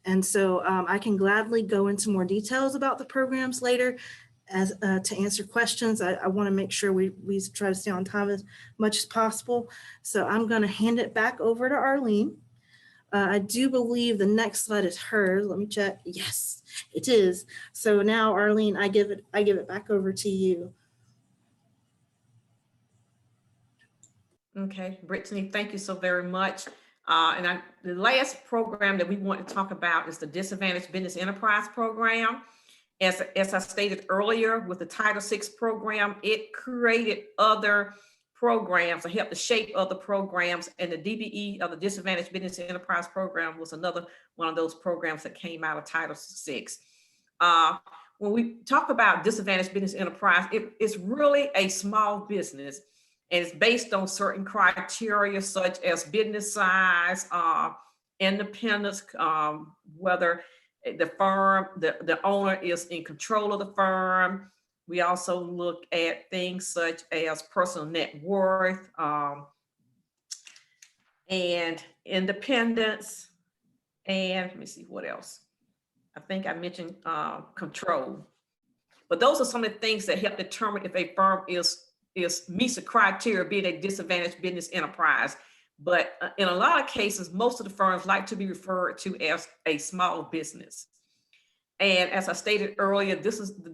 And so I can gladly go into more details about the programs later as to answer questions. I want to make sure we try to stay on time as much as possible. So I'm going to hand it back over to Arlene. I do believe the next slide is hers. Let me check. Yes, it is. So now, Arlene, I give it back over to you. Okay, Brittany, thank you so very much. The last program that we want to talk about is the Disadvantaged Business Enterprise Program. As I stated earlier, with the Title VI program, it created other programs to help to shape other programs, and the DBE, or the Disadvantaged Business Enterprise Program, was another one of those programs that came out of Title VI. When we talk about disadvantaged business enterprise, it's really a small business, and it's based on certain criteria such as business size, independence, whether the firm, the owner is in control of the firm. We also look at things such as personal net worth and independence. And let me see what else. I think I mentioned control. But those are some of the things that help determine if a firm meets the criteria of being a disadvantaged business enterprise. But in a lot of cases, most of the firms like to be referred to as a small business. And as I stated earlier, this is the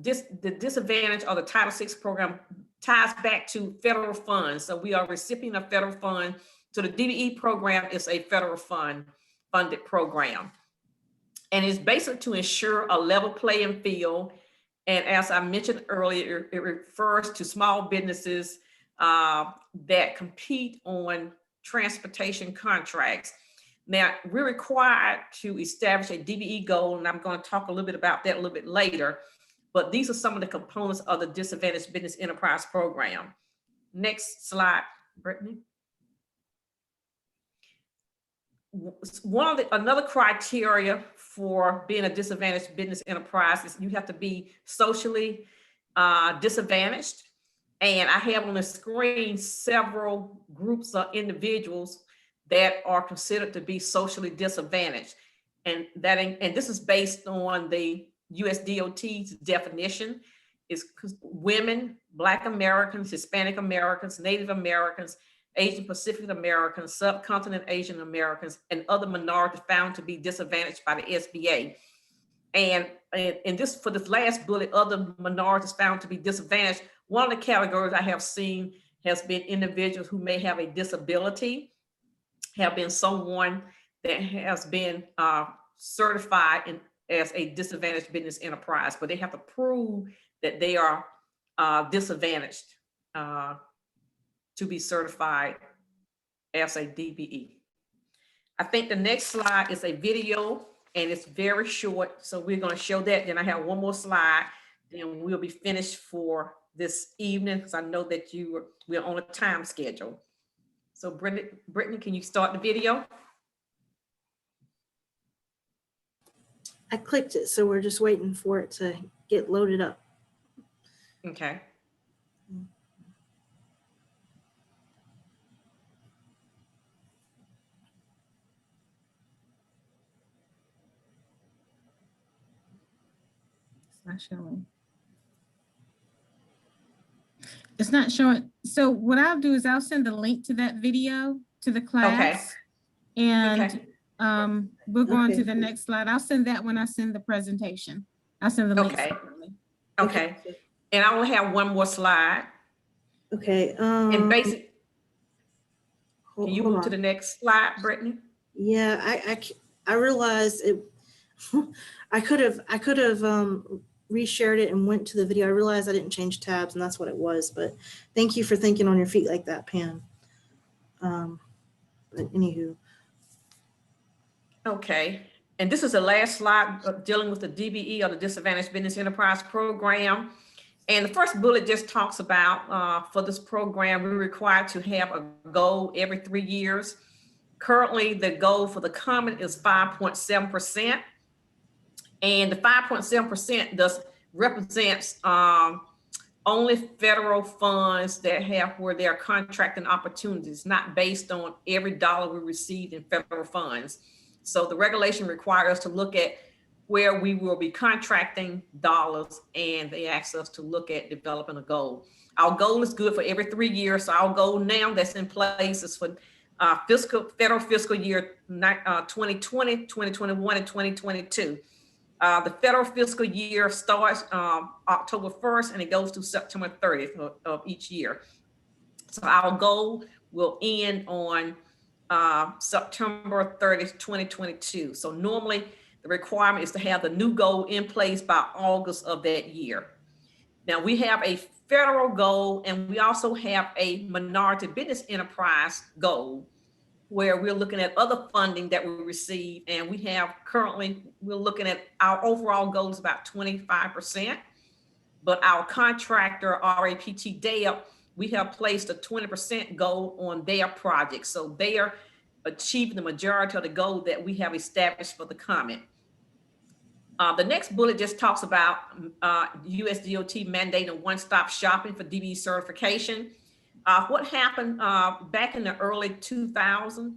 disadvantage of the Title VI program ties back to federal funds. So we are a recipient of federal funds. So the DBE program is a federal funded program. And it's basically to ensure a level playing field. And as I mentioned earlier, it refers to small businesses that compete on transportation contracts. Now, we're required to establish a DBE goal, and I'm going to talk a little bit about that a little bit later, but these are some of the components of the Disadvantaged Business Enterprise Program. Next slide, Brittany. Another criteria for being a disadvantaged business enterprise is you have to be socially disadvantaged. And I have on the screen several groups of individuals that are considered to be socially disadvantaged. And this is based on the USDOT's definition. Is women, Black Americans, Hispanic Americans, Native Americans, Asian Pacific Americans, subcontinent Asian Americans, and other minorities found to be disadvantaged by the SBA. And for this last bullet, other minorities found to be disadvantaged, one of the categories I have seen has been individuals who may have a disability, have been someone that has been certified as a disadvantaged business enterprise, but they have to prove that they are disadvantaged to be certified as a DBE. I think the next slide is a video, and it's very short, so we're going to show that. Then I have one more slide, then we'll be finished for this evening, because I know that we're on a time schedule. So Brittany, can you start the video? I clicked it, so we're just waiting for it to get loaded up. Okay. It's not showing. It's not showing. So what I'll do is I'll send the link to that video to the class. Okay. And we'll go on to the next slide. I'll send that when I send the presentation. I'll send the link separately. Okay. And I will have one more slide. Okay. And basic. Can you move to the next slide, Brittany? Yeah, I realized it. I could have reshared it and went to the video, I realized I didn't change tabs, and that's what it was. But thank you for thinking on your feet like that, Pam. But anywho, Okay, and this is the last slide dealing with the DBE, or the Disadvantaged Business Enterprise Program. And the first bullet just talks about for this program, we're required to have a goal every 3 years. Currently, the goal for the COMET is 5.7%. And the 5.7% thus represents only federal funds that have where they are contracting opportunities, not based on every dollar we receive in federal funds. So the regulation requires us to look at where we will be contracting dollars, and they ask us to look at developing a goal. Our goal is good for every 3 years. So our goal now that's in place is for federal fiscal year 2020, 2021, and 2022. The federal fiscal year starts October 1st and it goes to September 30th of each year. So our goal will end on September 30th, 2022. So normally the requirement is to have the new goal in place by August of that year. Now we have a federal goal, and we also have a minority business enterprise goal, where we're looking at other funding that we receive. And we have currently, we're looking at our overall goal is about 25%, but our contractor, RAPT DAP, we have placed a 20% goal on their project. So they are achieving the majority of the goal that we have established for the COMET. The next bullet just talks about USDOT mandating one-stop shopping for DBE certification. What happened back in the early 2000s,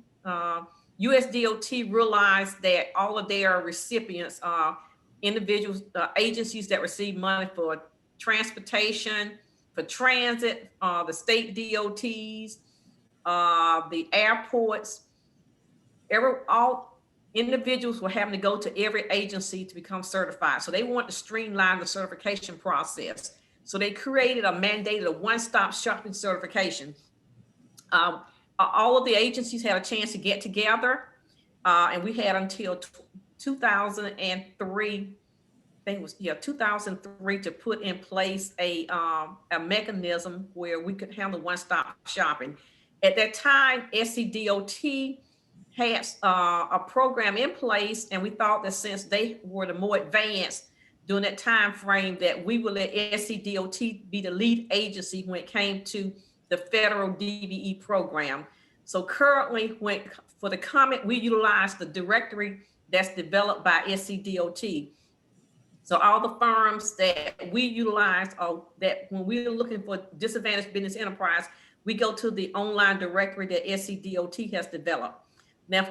USDOT realized that all of their recipients, individuals, agencies that receive money for transportation, for transit, the state DOTs, the airports, all individuals were having to go to every agency to become certified. So they want to streamline the certification process. So they created a mandated one-stop shopping certification. All of the agencies had a chance to get together, and we had until 2003, I think it was 2003, to put in place a mechanism where we could handle one-stop shopping. At that time, SCDOT had a program in place, and we thought that since they were the more advanced during that time frame, that we would let SCDOT be the lead agency when it came to the federal DBE program. So currently, for the COMET, we utilize the directory that's developed by SCDOT. So all the firms that we utilize, that when we're looking for disadvantaged business enterprise, we go to the online directory that SCDOT has developed. Now,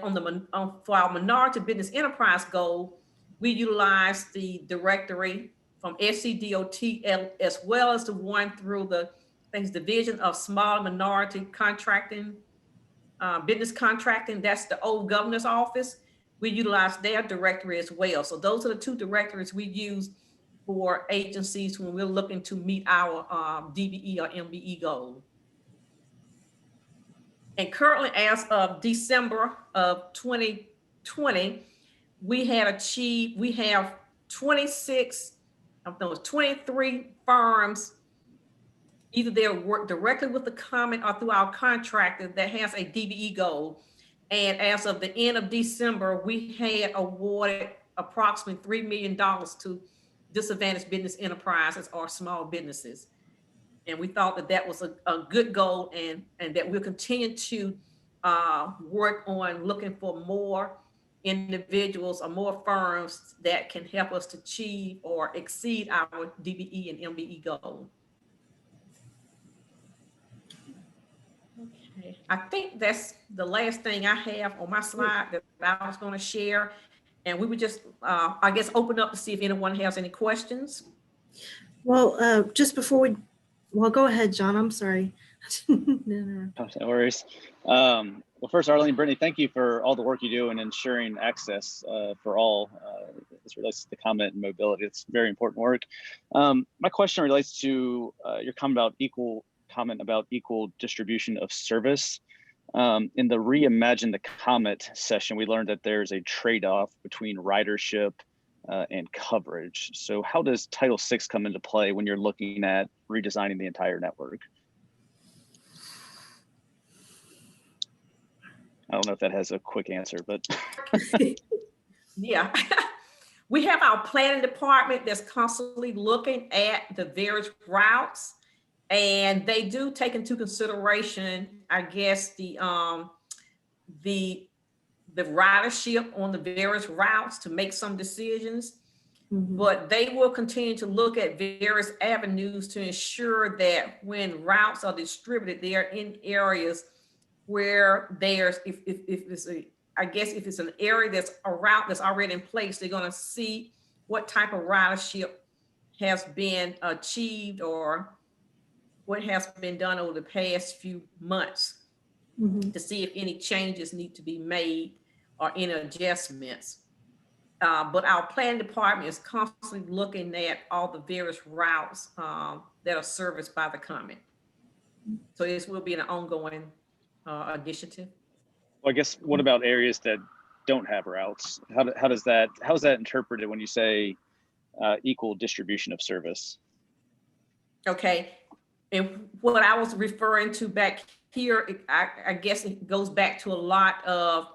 for our minority business enterprise goal, we utilize the directory from SCDOT as well as the one through the Division of Small Minority Contracting, Business Contracting. That's the old governor's office. We utilize their directory as well. So those are the two directories we use for agencies when we're looking to meet our DBE or MBE goal. And currently, as of December of 2020, we have 23 firms, either they work directly with the COMET or through our contractor that has a DBE goal. And as of the end of December, we had awarded approximately $3 million to disadvantaged business enterprises or small businesses. And we thought that that was a good goal, and that we'll continue to work on looking for more individuals or more firms that can help us to achieve or exceed our DBE and MBE goal. Okay, I think that's the last thing I have on my slide that I was going to share. And we would just, I guess, open up to see if anyone has any questions. well, just before well, go ahead, John. I'm sorry. No worries. Well, first, Arlene, Brittany, thank you for all the work you do in ensuring access for all as relates to the COMET and mobility. It's very important work. My question relates to your comment about equal distribution of service. In the Reimagine the COMET session, we learned that there's a trade-off between ridership and coverage. So how does Title VI come into play when you're looking at redesigning the entire network? I don't know if that has a quick answer, but. Yeah. We have our planning department that's constantly looking at the various routes, and they do take into consideration, I guess, the ridership on the various routes to make some decisions. But they will continue to look at various avenues to ensure that when routes are distributed, they are in areas where there's, if it's a, I guess if it's an area that's a route that's already in place, they're going to see what type of ridership has been achieved or what has been done over the past few months to see if any changes need to be made or any adjustments. But our planning department is constantly looking at all the various routes that are serviced by the COMET. So this will be an ongoing initiative. Well, I guess what about areas that don't have routes? How is that interpreted when you say equal distribution of service? Okay. And what I was referring to back here, I guess it goes back to a lot of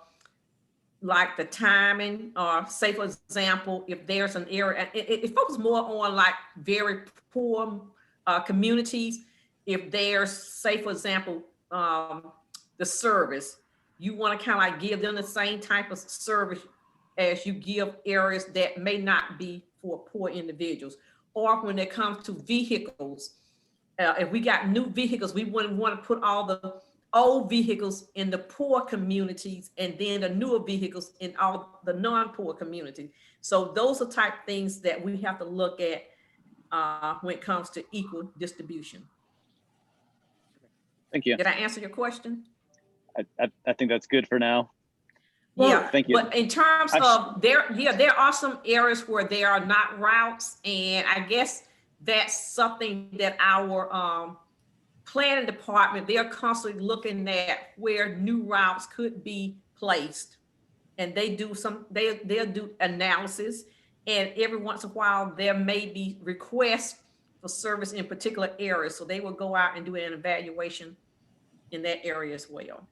like the timing, or say for example, if there's an area, it focuses more on like very poor communities. If there's, say for example, the service, you want to kind of like give them the same type of service as you give areas that may not be for poor individuals. Or when it comes to vehicles, if we got new vehicles, we wouldn't want to put all the old vehicles in the poor communities and then the newer vehicles in all the non-poor communities. So those are type things that we have to look at when it comes to equal distribution. Thank you. Did I answer your question? I think that's good for now. Well, yeah, thank you. But in terms of there are some areas where there are not routes, and I guess that's something that our planning department, they're constantly looking at where new routes could be placed, and they do they'll do analysis, and every once in a while there may be requests for service in particular areas, so they will go out and do an evaluation in that area as well.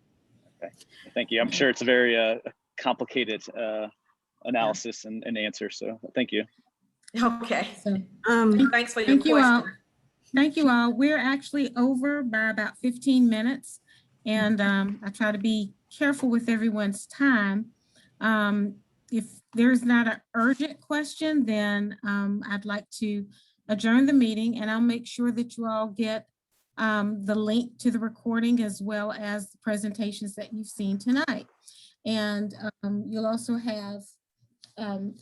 Okay, thank you. I'm sure it's a very complicated analysis and answer, so thank you. Okay. So, thanks for your question. Thank you all. We're actually over by about 15 minutes, and I try to be careful with everyone's time. If there's not an urgent question, then I'd like to adjourn the meeting, and I'll make sure that you all get the link to the recording as well as the presentations that you've seen tonight. And you'll also have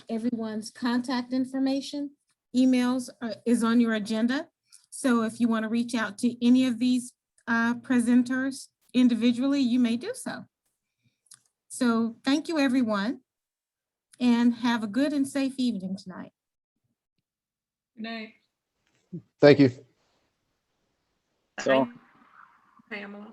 everyone's contact information. Emails is on your agenda. So if you want to reach out to any of these presenters individually, you may do so. So thank you, everyone, and have a good and safe evening tonight. Good night. Thank you. So, Pamela.